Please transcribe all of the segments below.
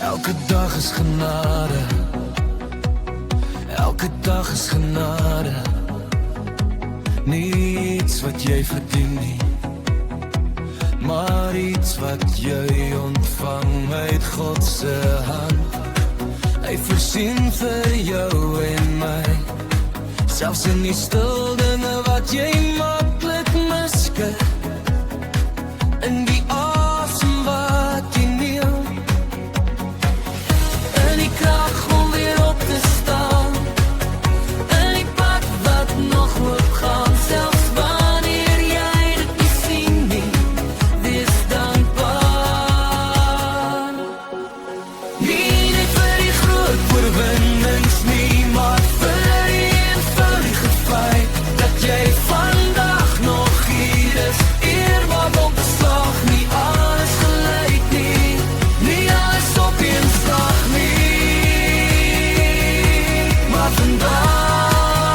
Elke dag is genade, elke dag is genade. Niets wat jy verdien nie, maar iets wat jy ontvang uit God se hand. Hy voorsien vir jou en my, selfs in die stil dinge wat jy maklik miskyk. In die asem wat jy neem, in die krag om weer op te staan, in die pad wat nog oop gaan, selfs wanneer jy dit nie sien nie, wees dankbaar. Nie net vir die groot oorwinnings nie, maar vir die eenvoudige feit dat jy vandag nog hier is. Eer wat op beslag, nie alles gelyk nie, nie alles op een slag nie, maar vandag,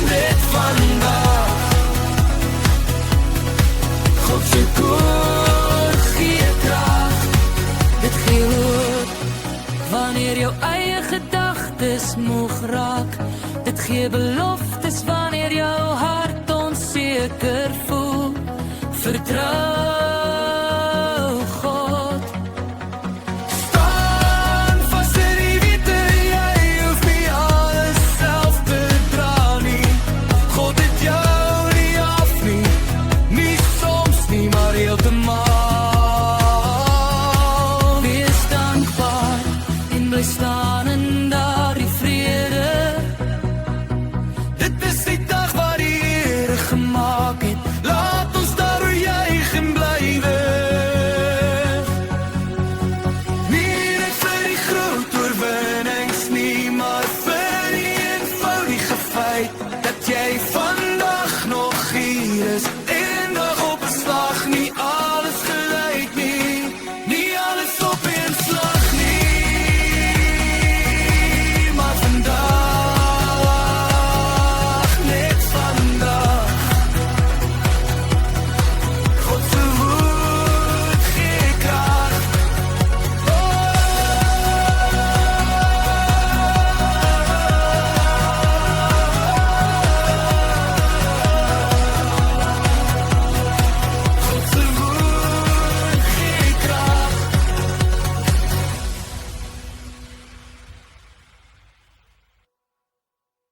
net vandag, God se woord gee krag, dit gee hoop, wanneer jou eie gedagtes moeg raak, dit gee beloftes wanneer jou hart onseker voel, vertrou